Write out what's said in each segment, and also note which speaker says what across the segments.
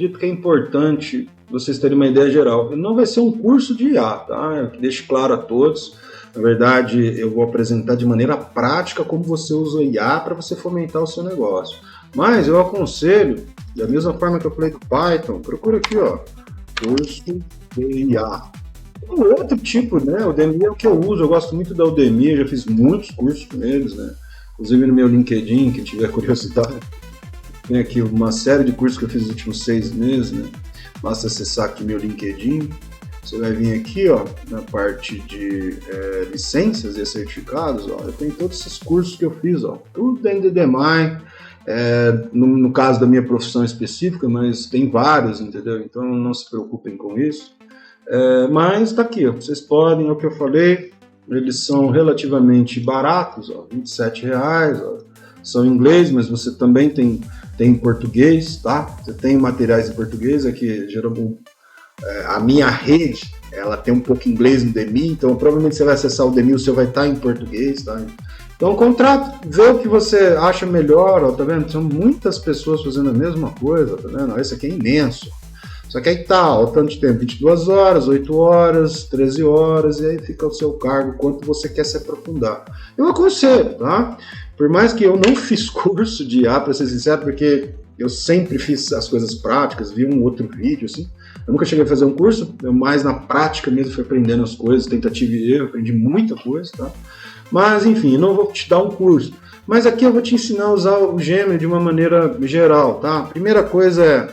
Speaker 1: acredito que é importante vocês terem uma ideia geral. Não vai ser um curso de IA, tá? Deixe claro a todos. Na verdade, eu vou apresentar de maneira prática como você usa IA para você fomentar o seu negócio. Mas eu aconselho, da mesma forma que eu falei do Python, procura aqui, ó, curso de IA. Um outro tipo, né? O Udemy é o que eu uso, eu gosto muito da Udemy, eu já fiz muitos cursos com eles, né? Inclusive no meu LinkedIn, quem tiver curiosidade, tem aqui uma série de cursos que eu fiz nos últimos 6 meses, né? Basta acessar aqui meu LinkedIn. Você vai vir aqui, ó, na parte de licenças e certificados, ó, eu tenho todos esses cursos que eu fiz, ó, tudo dentro do Udemy, no caso da minha profissão específica, mas tem vários, entendeu? Então não se preocupem com isso. Mas tá aqui, ó, vocês podem, é o que eu falei, eles são relativamente baratos, ó, R$27, ó, são em inglês, mas você também tem em português, tá? Você tem materiais em português, aqui geralmente a minha rede, ela tem um pouco inglês no Udemy, então provavelmente você vai acessar o Udemy, o seu vai estar em português, tá? Então contrato, vê o que você acha melhor, ó, tá vendo? São muitas pessoas fazendo a mesma coisa, tá vendo? Esse aqui é imenso. Só que aí tá, ó, tanto de tempo, 22 horas, 8 horas, 13 horas, e aí fica ao seu cargo quanto você quer se aprofundar. Eu aconselho, tá? Por mais que eu não fiz curso de IA, para ser sincero, porque eu sempre fiz as coisas práticas, vi um outro vídeo, assim. Eu nunca cheguei a fazer um curso, eu mais na prática mesmo fui aprendendo as coisas, tentativa e erro, aprendi muita coisa, tá? Mas, enfim, eu não vou te dar um curso. Mas aqui eu vou te ensinar a usar o Gemini de uma maneira geral, tá? A primeira coisa é,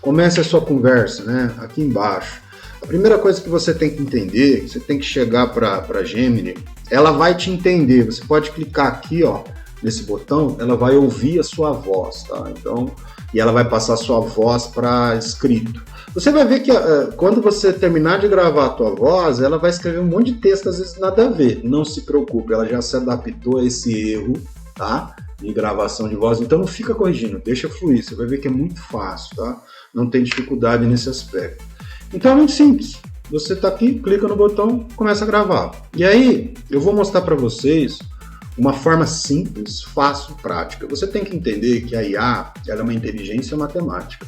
Speaker 1: comece a sua conversa, né? Aqui embaixo. A primeira coisa que você tem que entender, você tem que chegar para Gemini, ela vai te entender. Você pode clicar aqui, ó, nesse botão, ela vai ouvir a sua voz, tá? Então, e ela vai passar a sua voz para escrito. Você vai ver que quando você terminar de gravar a tua voz, ela vai escrever um monte de texto, às vezes nada a ver. Não se preocupe, ela já se adaptou a esse erro, tá? De gravação de voz, então não fica corrigindo, deixa fluir, você vai ver que é muito fácil, tá? Não tem dificuldade nesse aspecto. Então é muito simples, você tá aqui, clica no botão, começa a gravar. E aí, eu vou mostrar para vocês uma forma simples, fácil, prática. Você tem que entender que a IA, ela é uma inteligência matemática.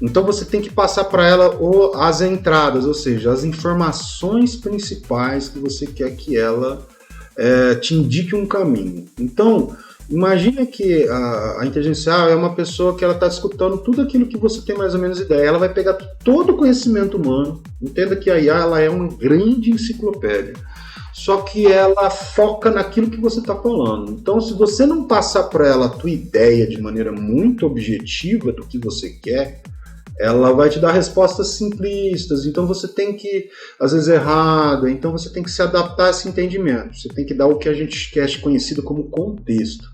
Speaker 1: Então você tem que passar para ela as entradas, ou seja, as informações principais que você quer que ela te indique um caminho. Então, imagine que a inteligência é uma pessoa que ela está escutando tudo aquilo que você tem mais ou menos ideia. Ela vai pegar todo o conhecimento humano. Entenda que a IA ela é uma grande enciclopédia. Só que ela foca naquilo que você está falando. Então, se você não passar para ela a tua ideia de maneira muito objetiva do que você quer, ela vai te dar respostas simplistas, então você tem que, às vezes, errado, então você tem que se adaptar a esse entendimento, você tem que dar o que a gente quer conhecido como contexto.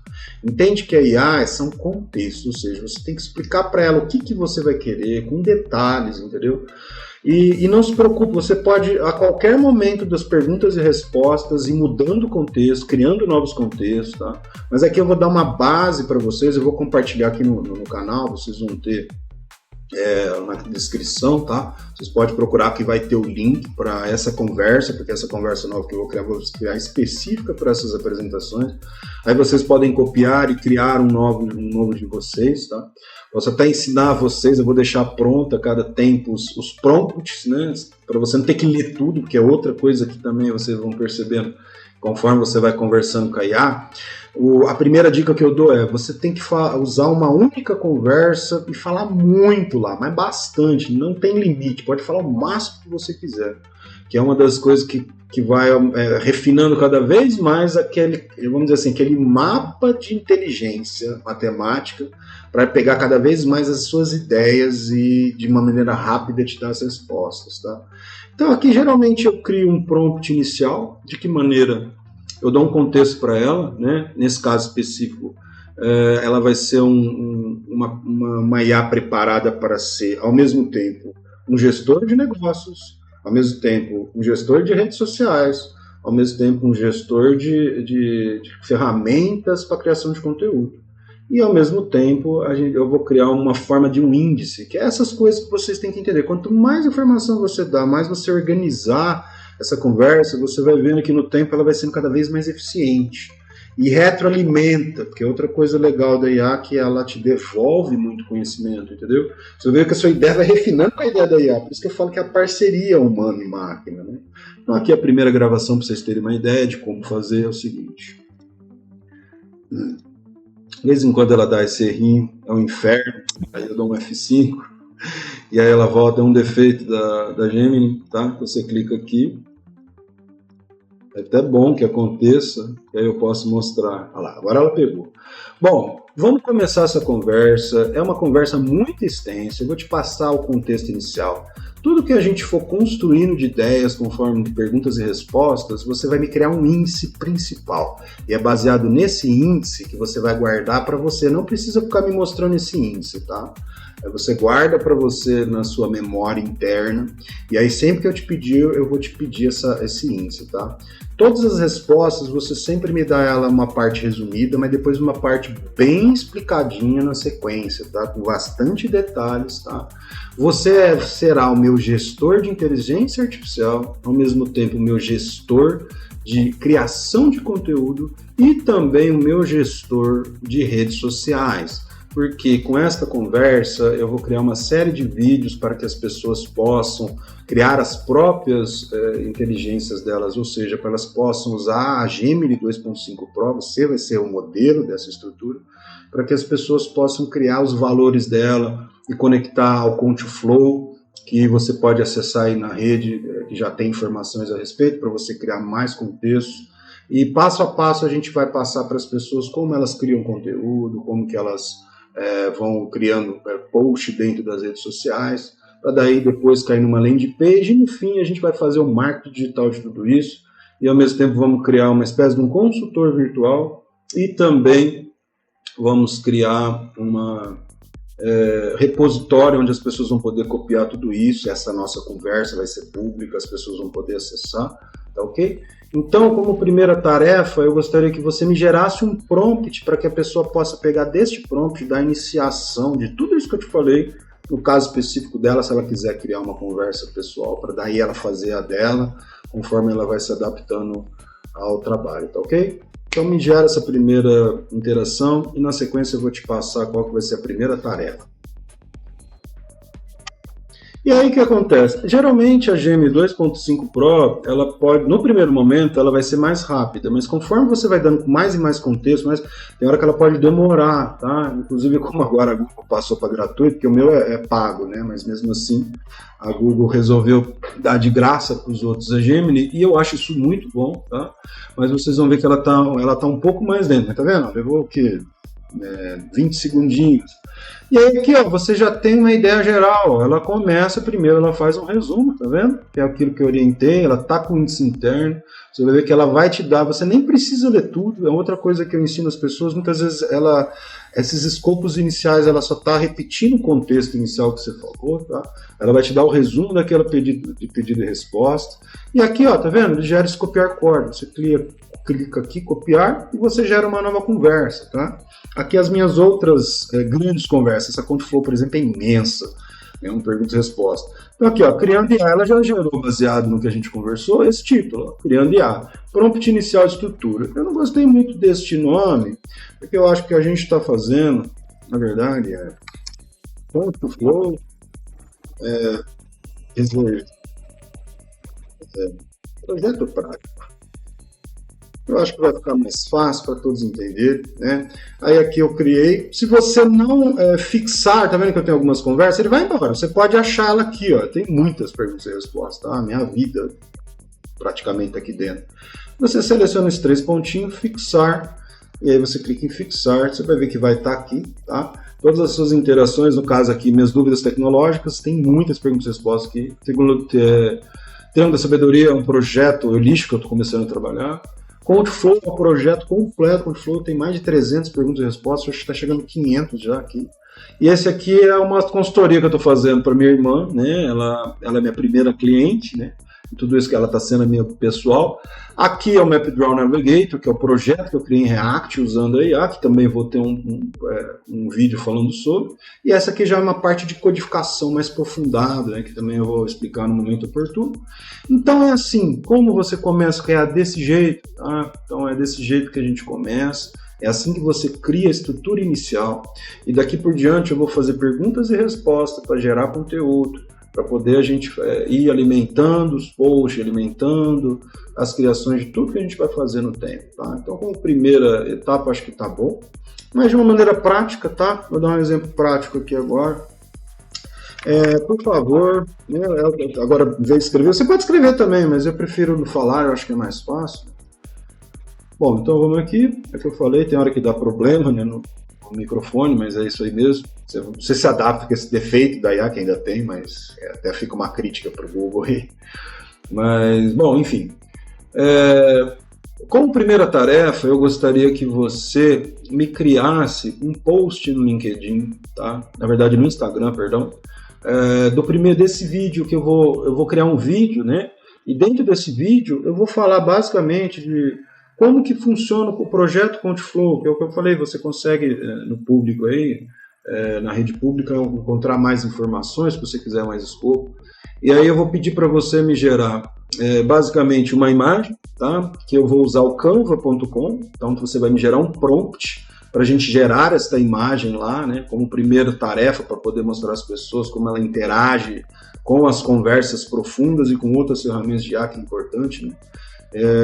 Speaker 1: Entende que a IA são contextos, ou seja, você tem que explicar para ela o que você vai querer, com detalhes, entendeu? E não se preocupe, você pode, a qualquer momento das perguntas e respostas, ir mudando o contexto, criando novos contextos, tá? Mas aqui eu vou dar uma base para vocês, eu vou compartilhar aqui no canal, vocês vão ter na descrição, tá? Vocês podem procurar que vai ter o link para essa conversa, porque essa conversa nova que eu vou criar específica para essas apresentações. Aí vocês podem copiar e criar um novo de vocês, tá? Posso até ensinar a vocês, eu vou deixar pronto a cada tempo os prompts, né? Para você não ter que ler tudo, porque é outra coisa que também vocês vão percebendo conforme você vai conversando com a IA. A primeira dica que eu dou é, você tem que usar uma única conversa e falar muito lá, mas bastante, não tem limite, pode falar o máximo que você quiser, que é uma das coisas que vai refinando cada vez mais vamos dizer assim, aquele mapa de inteligência matemática para pegar cada vez mais as suas ideias e de uma maneira rápida te dar as respostas, tá? Então aqui geralmente eu crio um prompt inicial, de que maneira eu dou um contexto para ela, né? Nesse caso específico, ela vai ser uma IA preparada para ser, ao mesmo tempo, um gestor de negócios, ao mesmo tempo, um gestor de redes sociais, ao mesmo tempo, um gestor de ferramentas para criação de conteúdo. E, ao mesmo tempo, eu vou criar uma forma de um índice, que é essas coisas que vocês têm que entender. Quanto mais informação você dá, mais você organizar essa conversa, você vai vendo que no tempo ela vai sendo cada vez mais eficiente. e retroalimenta, porque é outra coisa legal da IA que ela te devolve muito conhecimento, entendeu? Você vê que a sua ideia vai refinando com a ideia da IA, por isso que eu falo que é a parceria humano e máquina, né? Então aqui a primeira gravação, para vocês terem uma ideia de como fazer, é o seguinte. De vez em quando ela dá esse errinho, é um inferno, aí eu dou um F5, e aí ela volta, é um defeito da Gemini, tá? Você clica aqui, é até bom que aconteça, que aí eu posso mostrar. Olha lá, agora ela pegou. Bom, vamos começar essa conversa. É uma conversa muito extensa. Eu vou te passar o contexto inicial. Tudo que a gente for construindo de ideias conforme perguntas e respostas, você vai me criar um índice principal. E é baseado nesse índice que você vai guardar para você. Não precisa ficar me mostrando esse índice, tá? Você guarda para você na sua memória interna, e aí sempre que eu te pedir, eu vou te pedir esse índice, tá? Todas as respostas, você sempre me dá ela uma parte resumida, mas depois uma parte bem explicadinha na sequência, tá? Com bastante detalhes, tá? Você será o meu gestor de inteligência artificial, ao mesmo tempo o meu gestor de criação de conteúdo e também o meu gestor de redes sociais. Porque com esta conversa eu vou criar uma série de vídeos para que as pessoas possam criar as próprias inteligências delas, ou seja, para elas possam usar a Gemini 2.5 Pro, você vai ser o modelo dessa estrutura, para que as pessoas possam criar os valores dela e conectar ao Conte-Flow, que você pode acessar aí na rede, que já tem informações a respeito, para você criar mais contextos. E passo a passo a gente vai passar para as pessoas como elas criam conteúdo, como que elas vão criando post dentro das redes sociais, para daí depois cair numa landing page, e no fim a gente vai fazer o marketing digital de tudo isso, e ao mesmo tempo vamos criar uma espécie de um consultor virtual, e também vamos criar uma repositório onde as pessoas vão poder copiar tudo isso, essa nossa conversa vai ser pública, as pessoas vão poder acessar, tá ok? Então, como primeira tarefa, eu gostaria que você me gerasse um prompt para que a pessoa possa pegar deste prompt, da iniciação de tudo isso que eu te falei, no caso específico dela, se ela quiser criar uma conversa pessoal, para daí ela fazer a dela, conforme ela vai se adaptando ao trabalho, tá ok? Então me gera essa primeira interação e na sequência eu vou te passar qual que vai ser a primeira tarefa. E aí o que acontece? Geralmente a Gemini 2.5 Pro, ela pode, no primeiro momento, ela vai ser mais rápida, mas conforme você vai dando mais e mais contexto, tem hora que ela pode demorar, tá? Inclusive como agora a Google passou para gratuito, porque o meu é pago, né? Mas mesmo assim a Google resolveu dar de graça para os outros a Gemini, e eu acho isso muito bom, tá? Mas vocês vão ver que ela tá um pouco mais lenta, tá vendo? Levou o quê? 20 segundinhos. E aí aqui, ó, você já tem uma ideia geral. Ela começa primeiro, ela faz um resumo, tá vendo? Que é aquilo que eu orientei, ela tá com índice interno. Você vai ver que ela vai te dar, você nem precisa ler tudo. É outra coisa que eu ensino às pessoas, muitas vezes esses escopos iniciais, ela só tá repetindo o contexto inicial que você falou, tá? Ela vai te dar o resumo daquela pedido e resposta. E aqui, ó, tá vendo? Ele gera esse copiar corda. Você clica aqui, copiar, e você gera uma nova conversa, tá? Aqui as minhas outras grandes conversas, essa Conte-Flow, por exemplo, é imensa, né? Um pergunta e resposta. Então aqui, ó, criando IA, ela já gerou, baseado no que a gente conversou, esse título, ó, criando IA, prompt inicial de estrutura. Eu não gostei muito deste nome, porque eu acho que a gente está fazendo, na verdade, Conte-Flow, projeto prático. Eu acho que vai ficar mais fácil para todos entenderem, né? Aí aqui eu criei. Se você não fixar, tá vendo que eu tenho algumas conversas? Ele vai embora. Você pode achar ela aqui, ó. Tem muitas perguntas e respostas, tá? A minha vida praticamente tá aqui dentro. Você seleciona esses 3 pontinhos, fixar, e aí você clica em fixar, você vai ver que vai estar aqui, tá? Todas as suas interações, no caso aqui, minhas dúvidas tecnológicas, tem muitas perguntas e respostas aqui. Triângulo da Sabedoria é um projeto holístico que eu estou começando a trabalhar. Conte-Flow é um projeto completo. Conte-Flow tem mais de 300 perguntas e respostas, acho que está chegando a 500 já aqui. E esse aqui é uma consultoria que eu estou fazendo para minha irmã, né? Ela é minha primeira cliente, né? tudo isso que ela está sendo minha pessoal. Aqui é o MapDraw Navigator, que é o projeto que eu criei em React usando a IA, que também vou ter um vídeo falando sobre. E essa aqui já é uma parte de codificação mais aprofundada, né, que também eu vou explicar no momento oportuno. Então é assim, como você começa a criar desse jeito, tá? Então é desse jeito que a gente começa. É assim que você cria a estrutura inicial. E daqui por diante eu vou fazer perguntas e respostas para gerar conteúdo, para poder a gente ir alimentando os posts, alimentando as criações de tudo que a gente vai fazer no tempo, tá? Então, como primeira etapa, acho que tá bom. Mas de uma maneira prática, tá? Vou dar um exemplo prático aqui agora. Por favor, né, agora, em vez de escrever, você pode escrever também, mas eu prefiro no falar, eu acho que é mais fácil. Bom, então vamos aqui. É que eu falei, tem hora que dá problema, né, no microfone, mas é isso aí mesmo. Você se adapta com esse defeito da IA que ainda tem, mas até fica uma crítica para o Google aí. Mas, bom, enfim. Como primeira tarefa, eu gostaria que você me criasse um post no LinkedIn, tá? Na verdade, no Instagram, perdão. Desse vídeo que eu vou criar um vídeo, né? E dentro desse vídeo eu vou falar basicamente de como que funciona o projeto Contflow, que é o que eu falei, você consegue no público aí, na rede pública, encontrar mais informações, se você quiser mais escopo. E aí eu vou pedir para você me gerar basicamente uma imagem, tá? Que eu vou usar o canva.com, então você vai me gerar um prompt para a gente gerar esta imagem lá, né? Como primeira tarefa para poder mostrar às pessoas como ela interage com as conversas profundas e com outras ferramentas de IA, que é importante, né?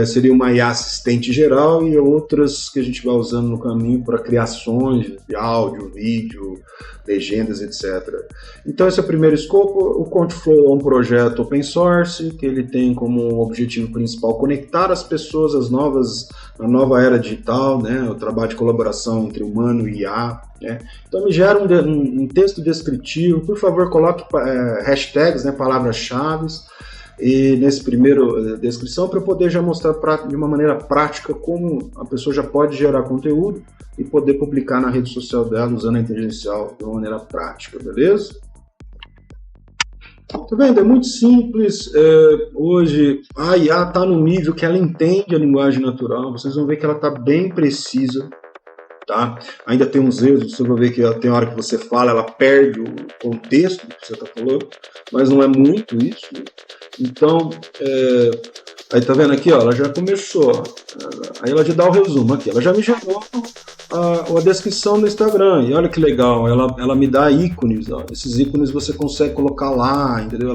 Speaker 1: Seria uma IA assistente geral e outras que a gente vai usando no caminho para criações de áudio, vídeo, legendas, etc. Então esse é o primeiro escopo. O Contflow é um projeto open source, que ele tem como objetivo principal conectar as pessoas à nova era digital, né? O trabalho de colaboração entre humano e IA. Né? Então me gera um texto descritivo, por favor coloque hashtags, né, palavras-chave, e nesse primeiro descrição para poder já mostrar de uma maneira prática como a pessoa já pode gerar conteúdo e poder publicar na rede social dela usando a inteligência artificial de uma maneira prática, beleza? Tá vendo? É muito simples. Hoje a IA está no nível que ela entende a linguagem natural, vocês vão ver que ela está bem precisa. Tá? Ainda tem uns erros, você vai ver que tem hora que você fala, ela perde o contexto do que você está falando, mas não é muito isso. Então, aí tá vendo aqui, ó, ela já começou, ó, aí ela já dá o resumo aqui, ela já me gerou a descrição no Instagram, e olha que legal, ela me dá ícones, ó, esses ícones você consegue colocar lá, entendeu?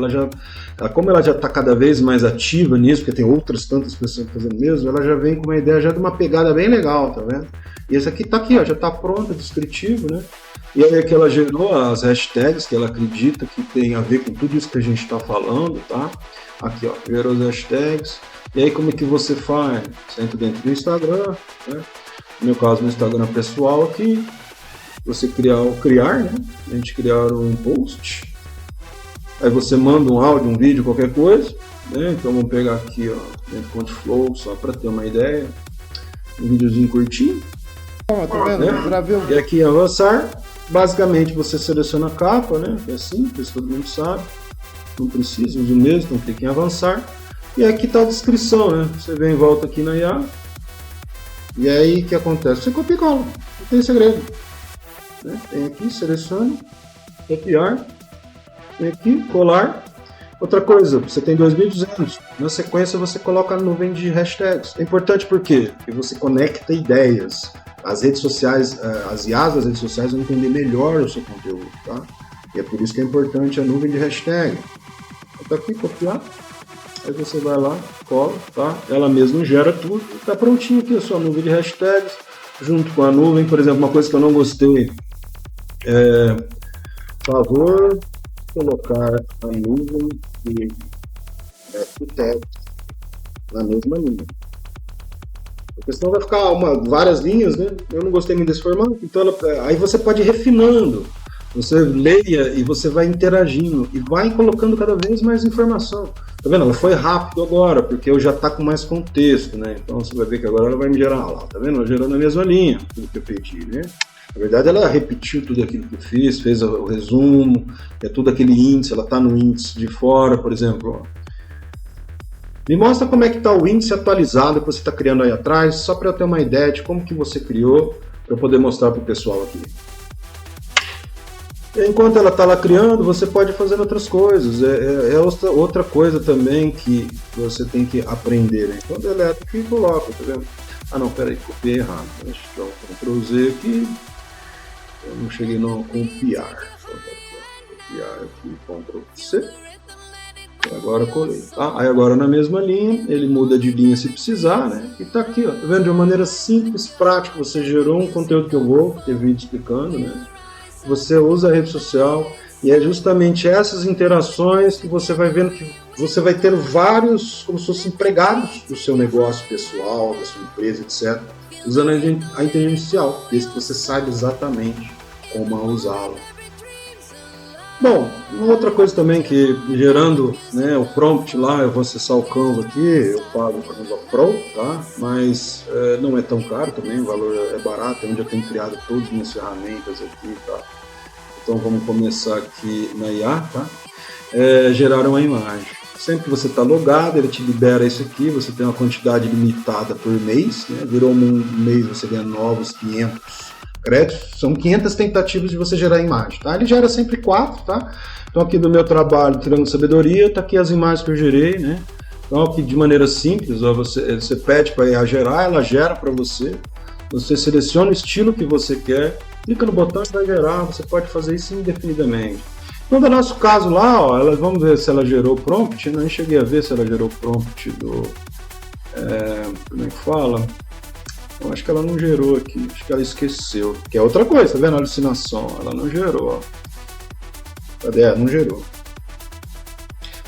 Speaker 1: Como ela já está cada vez mais ativa nisso, porque tem outras tantas pessoas fazendo mesmo, ela já vem com uma ideia já de uma pegada bem legal, tá vendo? E esse aqui tá aqui, ó, já tá pronto, descritivo, né? E aí aqui ela gerou as hashtags que ela acredita que tem a ver com tudo isso que a gente está falando, tá? Aqui, ó, gerou as hashtags. E aí como é que você faz? Você entra dentro do Instagram, né? No meu caso, no Instagram pessoal aqui, você criar, né? A gente criar um post. Aí você manda um áudio, um vídeo, qualquer coisa, né? Então vamos pegar aqui, ó, dentro do Contflow, só para ter uma ideia. Um videozinho curtinho.
Speaker 2: Tá vendo?
Speaker 1: Né? E aqui avançar, basicamente você seleciona a capa, né? É simples, todo mundo sabe. Não precisa, usa o mesmo, então clique em avançar. E aqui está a descrição, né? Você vem em volta aqui na IA. E aí o que acontece? Você copia e cola, não tem segredo. Né? Tem aqui, seleciona, copiar, tem aqui, colar. Outra coisa, você tem 2.200, na sequência você coloca a nuvem de hashtags. É importante por quê? Porque você conecta ideias. As redes sociais, as IAs das redes sociais vão entender melhor o seu conteúdo, tá? E é por isso que é importante a nuvem de hashtag. Tá aqui, copiar. Aí você vai lá, cola, tá? Ela mesma gera tudo. Tá prontinho aqui a sua nuvem de hashtags, junto com a nuvem. Por exemplo, uma coisa que eu não gostei favor colocar a nuvem de hashtag na mesma linha. Porque senão vai ficar várias linhas, né? Eu não gostei muito desse formato. Então aí você pode ir refinando. Você leia e você vai interagindo e vai colocando cada vez mais informação. Tá vendo? Ela foi rápido agora, porque eu já tá com mais contexto, né? Então você vai ver que agora ela vai me gerar lá, tá vendo? Ela gerou na mesma linha, tudo que eu pedi, né? Na verdade ela repetiu tudo aquilo que eu fiz, fez o resumo, é tudo aquele índice, ela tá no índice de fora, por exemplo, ó. Me mostra como é que está o índice atualizado que você está criando aí atrás, só para eu ter uma ideia de como que você criou, para eu poder mostrar para o pessoal aqui. Enquanto ela está lá criando, você pode fazer outras coisas. Outra coisa também que você tem que aprender, né? Quando ela é aqui, coloca, tá vendo? Ah não, peraí, copiei errado. Deixa eu dar um Ctrl Z aqui. Eu não cheguei no copiar. Copiar aqui, Ctrl C. Agora colei, tá? Aí agora na mesma linha, ele muda de linha se precisar, né? E tá aqui, ó, tá vendo? De uma maneira simples, prática, você gerou um conteúdo que eu vou ter vídeo explicando, né? Você usa a rede social e é justamente essas interações que você vai vendo que você vai ter vários, como se fossem empregados do seu negócio pessoal, da sua empresa, etc. Usando a inteligência artificial, desde que você saiba exatamente como usá-la. Bom, uma outra coisa também que gerando, né, o prompt lá, eu vou acessar o Canva aqui, eu pago o Canva Pro, tá? Mas não é tão caro também, o valor é barato, onde eu tenho criado todas as minhas ferramentas aqui, tá? Então vamos começar aqui na IA, tá? Gerar uma imagem. Sempre que você está logado, ele te libera isso aqui, você tem uma quantidade limitada por mês, né? Virou um mês, você ganha novos 500 créditos, são 500 tentativas de você gerar imagem, tá? Ele gera sempre 4, tá? Então aqui do meu trabalho, Tirando Sabedoria, tá aqui as imagens que eu gerei, né? Então aqui de maneira simples, ó, você pede para ela gerar, ela gera para você, você seleciona o estilo que você quer, clica no botão e vai gerar, você pode fazer isso indefinidamente. Então no nosso caso lá, ó, vamos ver se ela gerou o prompt, eu nem cheguei a ver se ela gerou o prompt do... como é que fala? Eu acho que ela não gerou aqui, acho que ela esqueceu. Que é outra coisa, tá vendo? Alucinação, ela não gerou. Ó. Cadê? Não gerou.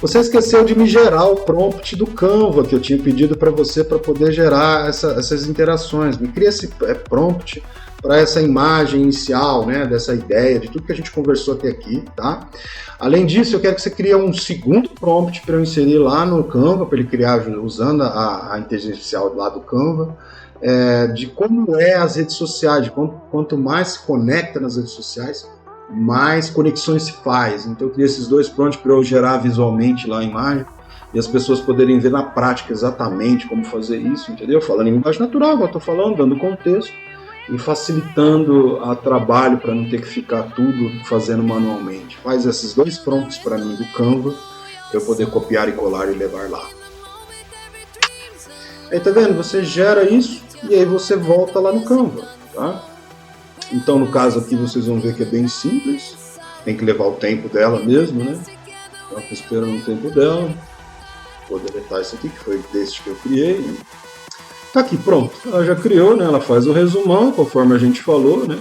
Speaker 1: Você esqueceu de me gerar o prompt do Canva que eu tinha pedido para você para poder gerar essas interações. Me cria esse prompt para essa imagem inicial, né? Dessa ideia, de tudo que a gente conversou até aqui, tá? Além disso, eu quero que você crie um segundo prompt para eu inserir lá no Canva, para ele criar usando a inteligência artificial lá do Canva. De como as redes sociais, de quanto mais se conecta nas redes sociais, mais conexões se faz. Então eu criei esses dois prompts para eu gerar visualmente lá a imagem e as pessoas poderem ver na prática exatamente como fazer isso, entendeu? Falando em linguagem natural, como eu estou falando, dando contexto e facilitando o trabalho para não ter que ficar tudo fazendo manualmente. Faz esses dois prompts para mim do Canva para eu poder copiar e colar e levar lá. Aí tá vendo? Você gera isso e aí você volta lá no Canva, tá? Então no caso aqui vocês vão ver que é bem simples, tem que levar o tempo dela mesmo, né? Então estou esperando o tempo dela, vou deletar isso aqui que foi desse que eu criei. Tá aqui, pronto, ela já criou, né? Ela faz o resumão, conforme a gente falou, né?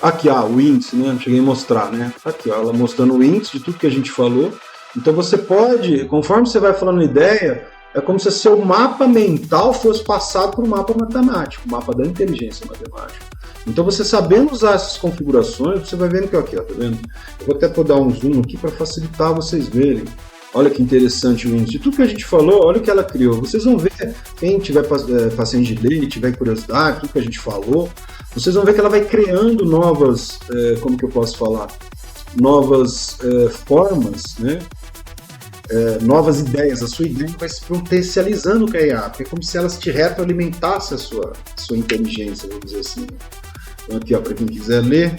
Speaker 1: Aqui, o índice, né? Não cheguei a mostrar, né? Aqui, ó, ela mostrando o índice de tudo que a gente falou. Então você pode, conforme você vai falando ideia, é como se seu mapa mental fosse passado por um mapa matemático, o mapa da inteligência matemática. Então você sabendo usar essas configurações, você vai vendo que aqui, ó, tá vendo? Eu vou até dar um zoom aqui para facilitar vocês verem. Olha que interessante o índice. De tudo que a gente falou, olha o que ela criou. Vocês vão ver, quem tiver paciente de lei, tiver curiosidade, tudo que a gente falou, vocês vão ver que ela vai criando novas, como que eu posso falar? Novas formas, né? Novas ideias, a sua ideia vai se potencializando com a IA, porque é como se ela te retroalimentasse a sua inteligência, vamos dizer assim. Então aqui, para quem quiser ler,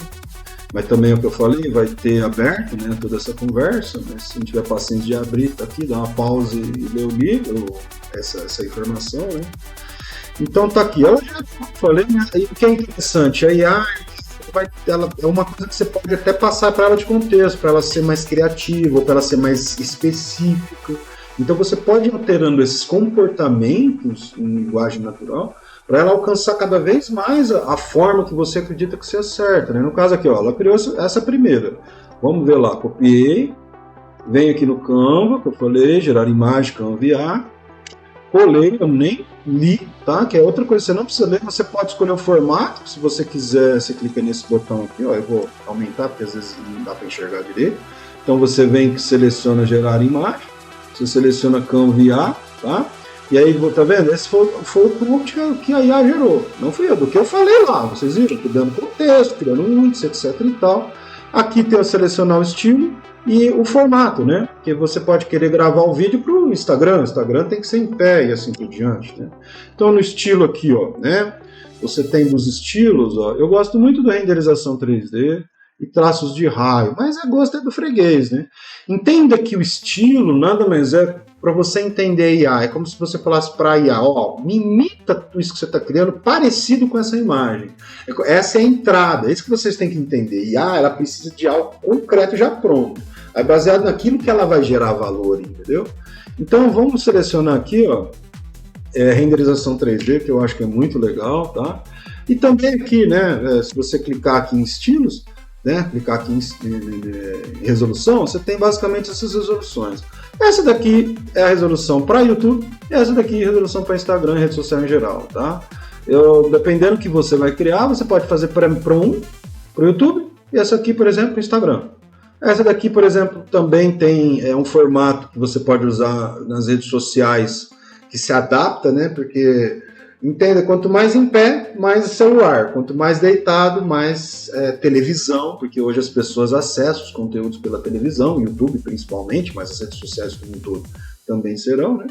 Speaker 1: mas também é o que eu falei, vai ter aberto, né, toda essa conversa, né, se não tiver paciência de abrir, tá aqui, dá uma pausa e ler o livro, essa informação, né. Então tá aqui, eu já falei, né, o que é interessante, a IA ela é uma coisa que você pode até passar para ela de contexto, para ela ser mais criativa, ou para ela ser mais específica. Então você pode ir alterando esses comportamentos em linguagem natural para ela alcançar cada vez mais a forma que você acredita que seja certa, né? No caso aqui, ó, ela criou essa primeira. Vamos ver lá, copiei, venho aqui no Canva, que eu falei, gerar imagem, Canva IA, colei, eu nem li, tá? Que é outra coisa, você não precisa ler, você pode escolher o formato, se você quiser, você clica nesse botão aqui, ó, eu vou aumentar, porque às vezes não dá para enxergar direito. Então você vem que seleciona gerar imagem, você seleciona Canva IA, tá? E aí, tá vendo? Esse foi o prompt que a IA gerou, não fui eu, do que eu falei lá, vocês viram? Tô dando contexto, criando um índice, etc e tal. Aqui tem o selecionar o estilo, E o formato, né? Porque você pode querer gravar o vídeo para o Instagram tem que ser em pé e assim por diante, né? Então no estilo aqui, ó, né? Você tem dos estilos, ó, eu gosto muito da renderização 3D e traços de raio, mas a gosto é do freguês, né? Entenda que o estilo nada mais é para você entender a IA, é como se você falasse para a IA, ó, me imita tudo isso que você está criando parecido com essa imagem. Essa é a entrada, é isso que vocês têm que entender. IA, ela precisa de algo concreto já pronto. É baseado naquilo que ela vai gerar valor, entendeu? Então vamos selecionar aqui, ó, renderização 3D, que eu acho que é muito legal, tá? E também aqui, né, se você clicar aqui em estilos, né, clicar aqui em resolução, você tem basicamente essas resoluções. Essa daqui é a resolução para YouTube, e essa daqui é a resolução para Instagram e rede social em geral, tá? Dependendo do que você vai criar, você pode fazer para o YouTube, e essa aqui, por exemplo, para o Instagram. Essa daqui, por exemplo, também tem um formato que você pode usar nas redes sociais que se adapta, né? Porque, entenda, quanto mais em pé, mais celular. Quanto mais deitado, mais televisão, porque hoje as pessoas acessam os conteúdos pela televisão, YouTube principalmente, mas as redes sociais como um todo também serão, né?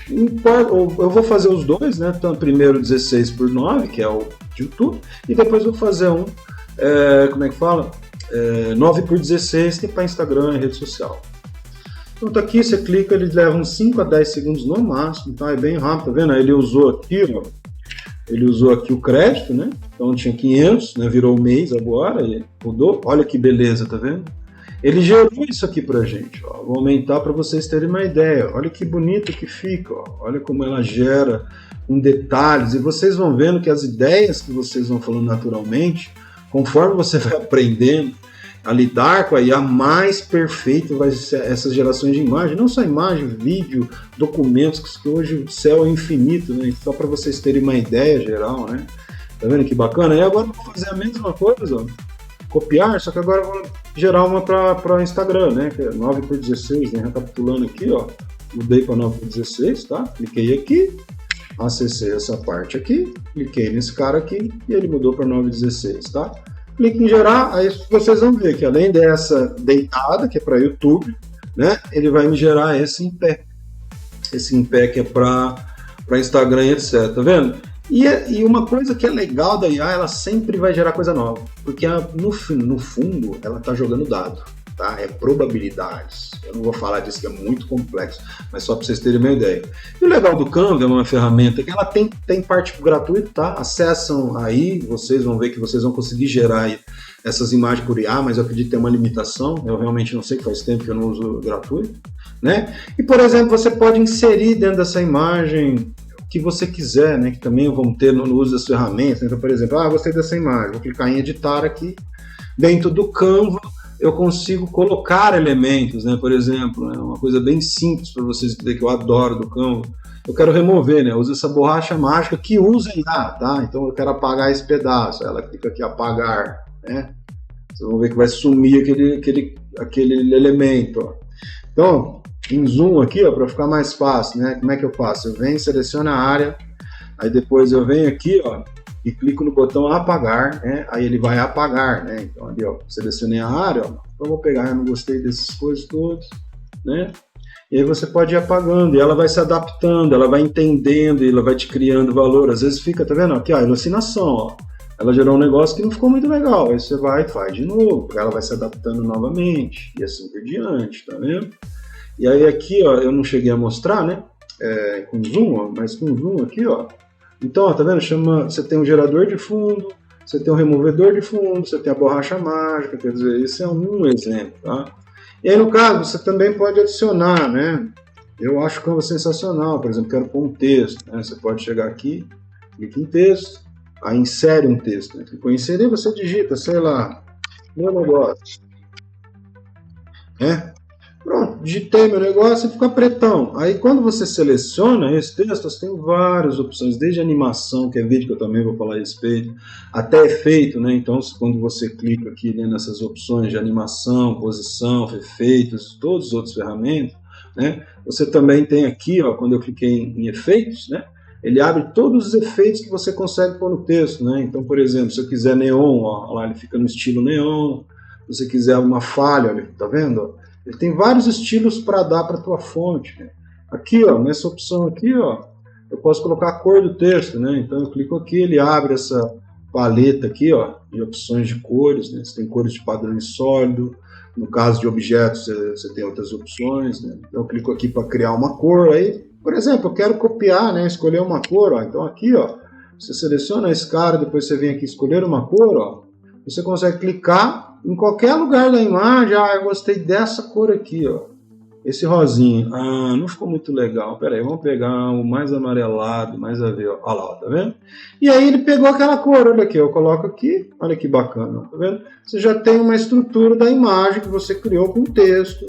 Speaker 1: Então, eu vou fazer os dois, né? Então, primeiro 16:9, que é o YouTube, e depois vou fazer como é que fala? 9:16, que é para Instagram e rede social. Então aqui você clica, ele leva uns 5 a 10 segundos no máximo, tá? É bem rápido, tá vendo? Ele usou aqui, ó, ele usou aqui o crédito, né? Então tinha 500, né? Virou mês agora, e mudou. Olha que beleza, tá vendo? Ele gerou isso aqui pra gente, ó. Vou aumentar para vocês terem uma ideia. Olha que bonito que fica, ó. Olha como ela gera com detalhes, e vocês vão vendo que as ideias que vocês vão falando naturalmente, conforme você vai aprendendo a lidar com a IA, mais perfeito vai ser essas gerações de imagem, não só imagem, vídeo, documentos, que hoje o céu é infinito, né? Só para vocês terem uma ideia geral, né? Tá vendo que bacana? E agora eu vou fazer a mesma coisa, ó. Copiar, só que agora eu vou gerar uma para Instagram, né? Que é 9:16, né? Recapitulando aqui, ó. Mudei para 9:16, tá? Cliquei aqui, acessei essa parte aqui, cliquei nesse cara aqui e ele mudou para 9:16, tá? Clique em gerar, aí vocês vão ver que além dessa deitada, que é para YouTube, né, ele vai me gerar esse em pé que é para Instagram e etc, tá vendo? E uma coisa que é legal da IA, ela sempre vai gerar coisa nova, porque no fundo ela está jogando dado, tá? É probabilidades. Eu não vou falar disso que é muito complexo, mas só para vocês terem uma ideia. E o legal do Canva é uma ferramenta que ela tem parte gratuita, tá? Acessam aí, vocês vão ver que vocês vão conseguir gerar aí essas imagens por IA, mas eu acredito que tem uma limitação. Eu realmente não sei, que faz tempo que eu não uso gratuito, né? E, por exemplo, você pode inserir dentro dessa imagem o que você quiser, né? Que também vão ter no uso das ferramentas. Então, por exemplo, gostei dessa imagem, vou clicar em editar aqui. Dentro do Canva, eu consigo colocar elementos, né? Por exemplo, né? Uma coisa bem simples para vocês entenderem que eu adoro do Canva. Eu quero remover, né? Eu uso essa borracha mágica que usa IA, tá? Então eu quero apagar esse pedaço. Ela clica aqui, apagar, né? Vocês vão ver que vai sumir aquele elemento, ó. Então, em zoom aqui, ó, para ficar mais fácil, né? Como é que eu faço? Eu venho, seleciono a área, aí depois eu venho aqui, ó, e clico no botão apagar, né? Aí ele vai apagar, né? Então ali, ó, selecionei a área, ó, então vou pegar, eu não gostei dessas coisas todas, né? E aí você pode ir apagando, e ela vai se adaptando, ela vai entendendo, e ela vai te criando valor. Às vezes fica, tá vendo? Aqui, ó, alucinação, ó. Ela gerou um negócio que não ficou muito legal, aí você vai e faz de novo, ela vai se adaptando novamente, e assim por diante, tá vendo? E aí aqui, ó, eu não cheguei a mostrar, né? Com zoom, ó, mas com zoom aqui, ó. Então, ó, tá vendo? Você tem um gerador de fundo, você tem um removedor de fundo, você tem a borracha mágica, quer dizer, esse é um exemplo, tá? E aí, no caso, você também pode adicionar, né? Eu acho que é sensacional, por exemplo, quero pôr um texto, né? Você pode chegar aqui, clica em texto, aí insere um texto, né? Clicou em inserir, você digita, sei lá, meu negócio, né? Pronto, digitei meu negócio e fica pretão. Aí quando você seleciona esse texto, você tem várias opções, desde animação, que é vídeo que eu também vou falar a respeito, até efeito, né? Então quando você clica aqui, né, nessas opções de animação, posição, efeitos, todas as outras ferramentas, né? Você também tem aqui, ó, quando eu cliquei em efeitos, né? Ele abre todos os efeitos que você consegue pôr no texto, né? Então, por exemplo, se eu quiser neon, ó, lá ele fica no estilo neon. Se você quiser uma falha, olha, tá vendo? Ele tem vários estilos para dar para a tua fonte, né? Aqui, ó, nessa opção aqui, ó, eu posso colocar a cor do texto, né? Então eu clico aqui, ele abre essa paleta aqui, ó, de opções de cores, né? Você tem cores de padrão sólido. No caso de objetos, você tem outras opções, né? Então eu clico aqui para criar uma cor. Aí, por exemplo, eu quero copiar, né? Escolher uma cor, ó. Então aqui, ó, você seleciona esse cara, depois você vem aqui escolher uma cor, ó. Você consegue clicar em qualquer lugar da imagem. Ah, eu gostei dessa cor aqui, ó. Esse rosinho. Ah, não ficou muito legal. Pera aí, vamos pegar o mais amarelado, mais a ver. Olha lá, tá vendo? E aí ele pegou aquela cor, olha aqui. Eu coloco aqui, olha que bacana, tá vendo? Você já tem uma estrutura da imagem que você criou com texto.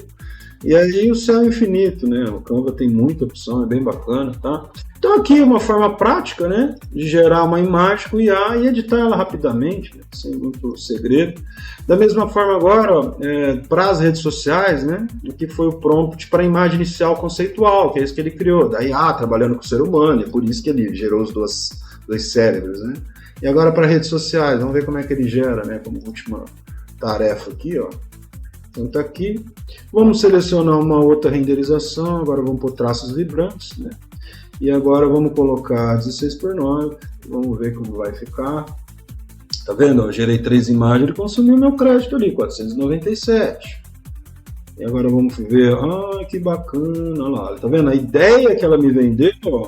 Speaker 1: E aí o céu infinito, né? O Canva tem muita opção, é bem bacana, tá? Então aqui é uma forma prática, né? De gerar uma imagem com IA e editar ela rapidamente, né? Sem muito segredo. Da mesma forma agora, ó, para as redes sociais, né? Aqui foi o prompt para a imagem inicial conceitual, que é isso que ele criou, da IA, trabalhando com o ser humano, é por isso que ele gerou os dois cérebros, né? E agora para redes sociais, vamos ver como é que ele gera, né? Como última tarefa aqui, ó. Então tá aqui. Vamos selecionar uma outra renderização, agora vamos por traços vibrantes, né? E agora vamos colocar 16:9, vamos ver como vai ficar. Tá vendo? Eu gerei 3 imagens, ele consumiu meu crédito ali, 497. E agora vamos ver, ah, que bacana, olha lá, tá vendo? A ideia que ela me vendeu, ó,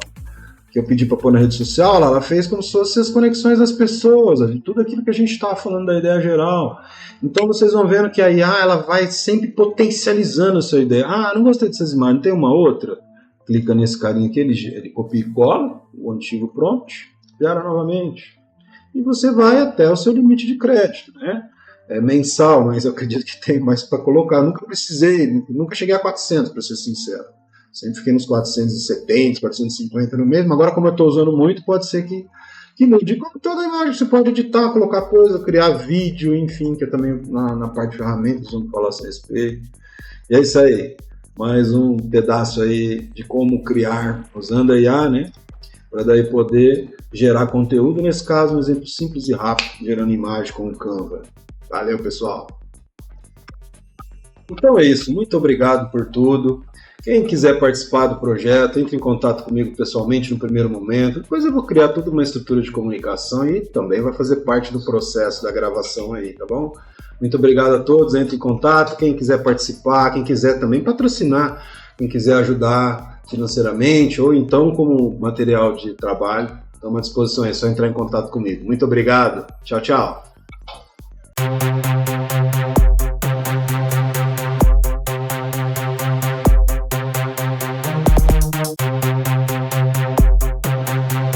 Speaker 1: que eu pedi para pôr na rede social, ela fez como se fossem as conexões das pessoas, tudo aquilo que a gente estava falando da ideia geral. Então vocês vão vendo que a IA ela vai sempre potencializando a sua ideia. Ah, não gostei dessas imagens, tem uma outra? Clica nesse carinha aqui, ele copia e cola o antigo prompt, gera novamente. E você vai até o seu limite de crédito, né? É mensal, mas eu acredito que tem mais para colocar. Nunca precisei, nunca cheguei a 400, para ser sincero. Sempre fiquei nos 470, 450 no mesmo. Agora, como eu estou usando muito, pode ser que mude. Como toda imagem, você pode editar, colocar coisa, criar vídeo, enfim, que é também na parte de ferramentas, vamos falar a respeito. E é isso aí. Mais um pedaço aí de como criar usando a IA, né? Para daí poder gerar conteúdo, nesse caso, um exemplo simples e rápido, gerando imagem com o Canva. Valeu, pessoal! Então é isso. Muito obrigado por tudo. Quem quiser participar do projeto, entre em contato comigo pessoalmente no primeiro momento. Depois eu vou criar toda uma estrutura de comunicação e também vai fazer parte do processo da gravação aí, tá bom? Muito obrigado a todos, entre em contato. Quem quiser participar, quem quiser também patrocinar, quem quiser ajudar financeiramente ou então como material de trabalho, estamos à disposição, é só entrar em contato comigo. Muito obrigado. Tchau, tchau.